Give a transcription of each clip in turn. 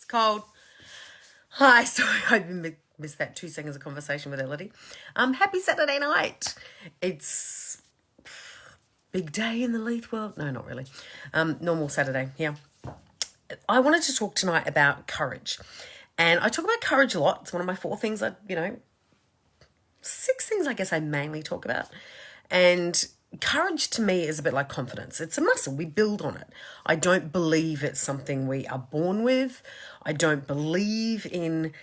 Cold. Hi, sorry, I missed that 2 seconds of conversation with Elodie. Happy Saturday night. It's big day in the Leith world. No, not really. Normal Saturday, yeah. I wanted to talk tonight about courage. And I talk about courage a lot. It's one of my 4 things 6 things I guess I mainly talk about. And courage to me is a bit like confidence. It's a muscle. We build on it. I don't believe it's something we are born with. I don't believe in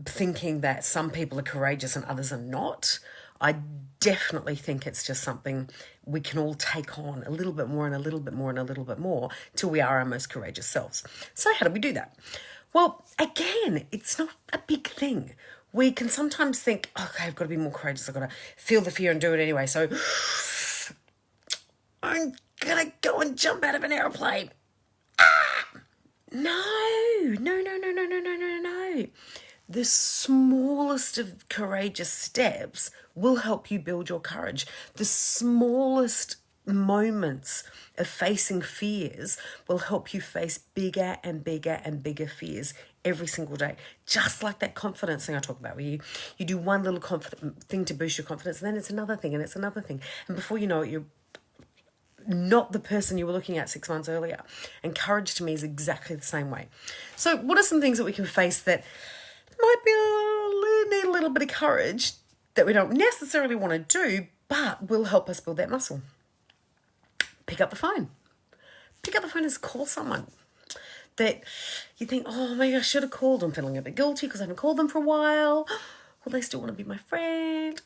thinking that some people are courageous and others are not. I definitely think it's just something we can all take on a little bit more and a little bit more and a little bit more till we are our most courageous selves. So how do we do that? Well, again, it's not a big thing. We can sometimes think, okay, I've got to be more courageous. I've got to feel the fear and do it anyway. So I'm going to go and jump out of an aeroplane. No. The smallest of courageous steps will help you build your courage. The smallest moments of facing fears will help you face bigger and bigger and bigger fears every single day. Just like that confidence thing I talk about, where you do one little thing to boost your confidence, and then it's another thing, and it's another thing. And before you know it, you're not the person you were looking at 6 months earlier. And courage to me is exactly the same way. So what are some things that we can face that might need a little bit of courage that we don't necessarily want to do, but will help us build that muscle? Pick up the phone. Pick up the phone and call someone that you think, oh, maybe I should have called. I'm feeling a bit guilty because I haven't called them for a while. Will they still want to be my friend?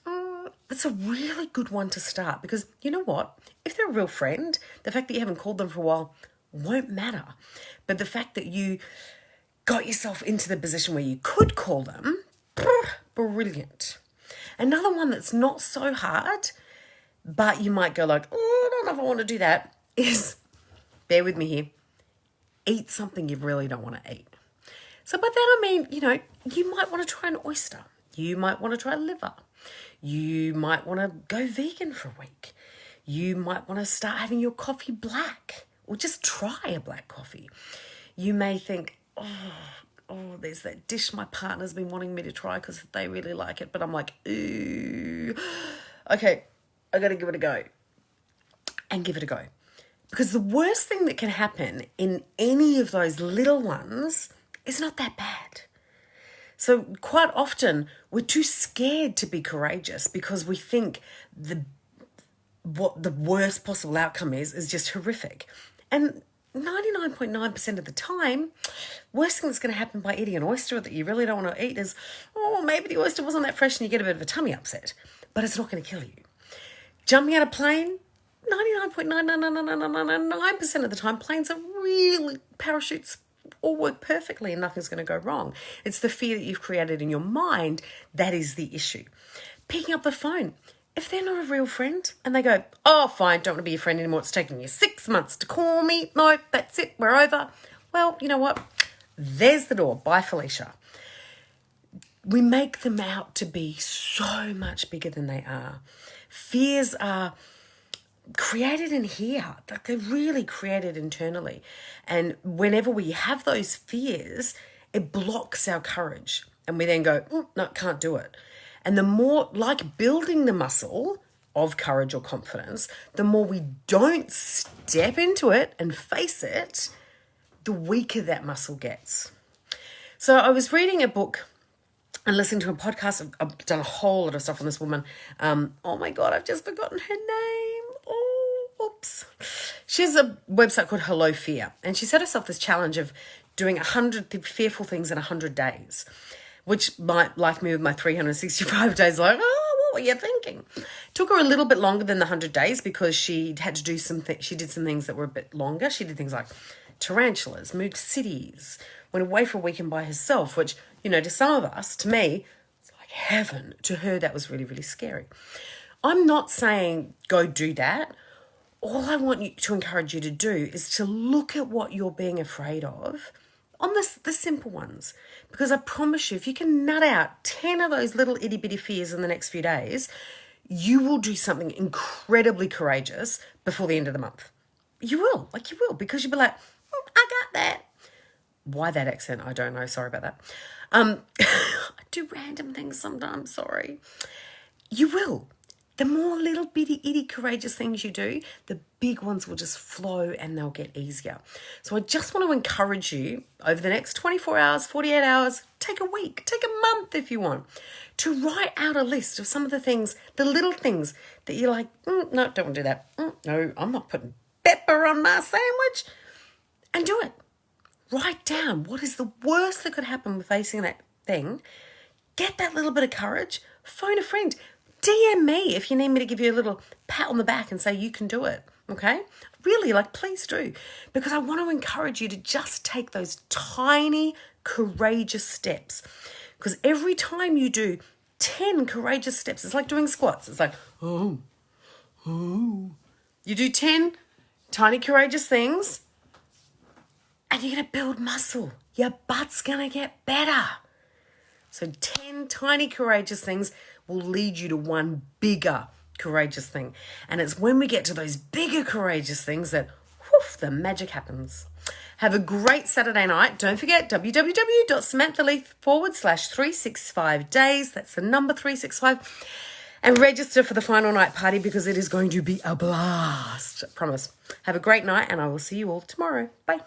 That's a really good one to start, because you know what? If they're a real friend, the fact that you haven't called them for a while won't matter. But the fact that you got yourself into the position where you could call them, brilliant. Another one that's not so hard, but you might go like, oh, I don't know if I want to do that, is, bear with me here, eat something you really don't want to eat. So by that I mean, you might want to try an oyster. You might want to try liver. You might want to go vegan for a week. You might want to start having your coffee black, or just try a black coffee. You may think, oh, there's that dish my partner's been wanting me to try because they really like it. But I'm like, ooh, okay, I got to give it a go. And give it a go. Because the worst thing that can happen in any of those little ones is not that bad. So quite often we're too scared to be courageous because we think what the worst possible outcome is just horrific. And 99.9% of the time, worst thing that's going to happen by eating an oyster that you really don't want to eat is, maybe the oyster wasn't that fresh and you get a bit of a tummy upset, but it's not going to kill you. Jumping out of a plane, 99.99999% of the time, planes are really, parachutes all work perfectly and nothing's going to go wrong. It's the fear that you've created in your mind that is the issue. Picking up the phone. If they're not a real friend and they go, oh, fine, don't want to be your friend anymore, it's taking you 6 months to call me. No, that's it, we're over. Well, you know what? There's the door. Bye, Felicia. We make them out to be so much bigger than they are. Fears are created in here, like they're really created internally. And whenever we have those fears, it blocks our courage. And we then go, no, can't do it. And the more, like building the muscle of courage or confidence, the more we don't step into it and face it, the weaker that muscle gets. So I was reading a book and listening to a podcast. I've done a whole lot of stuff on this woman. Oh my God, I've just forgotten her name. Oh, oops. She has a website called Hello Fear. And she set herself this challenge of doing 100 fearful things in 100 days. Which might, like me with my 365 days, like, what were you thinking? Took her a little bit longer than the 100 days because she had to do she did some things that were a bit longer. She did things like tarantulas, moved cities, went away for a weekend by herself, which, to some of us, to me, it's like heaven. To her, that was really, really scary. I'm not saying go do that. All I want you to encourage you to do is to look at what you're being afraid of on the simple ones. Because I promise you, if you can nut out 10 of those little itty bitty fears in the next few days, you will do something incredibly courageous before the end of the month. You will, because you'll be like, I got that. Why that accent? I don't know. Sorry about that. I do random things sometimes. Sorry. You will. The more little bitty itty courageous things you do, the big ones will just flow and they'll get easier. So I just want to encourage you over the next 24 hours, 48 hours, take a week, take a month if you want, to write out a list of some of the things, the little things that you're like, no, don't want to do that. No, I'm not putting pepper on my sandwich. And do it. Write down what is the worst that could happen with facing that thing. Get that little bit of courage. Phone a friend. DM me if you need me to give you a little pat on the back and say you can do it, okay? Really, please do. Because I want to encourage you to just take those tiny, courageous steps. Because every time you do 10 courageous steps, it's like doing squats. It's like, oh. You do 10 tiny, courageous things, and you're going to build muscle. Your butt's going to get better. So 10 tiny, courageous things will lead you to one bigger, courageous thing. And it's when we get to those bigger, courageous things that, whoof, the magic happens. Have a great Saturday night. Don't forget, www.samanthaleith.com/365 days. That's the number 365. And register for the final night party because it is going to be a blast. I promise. Have a great night and I will see you all tomorrow. Bye.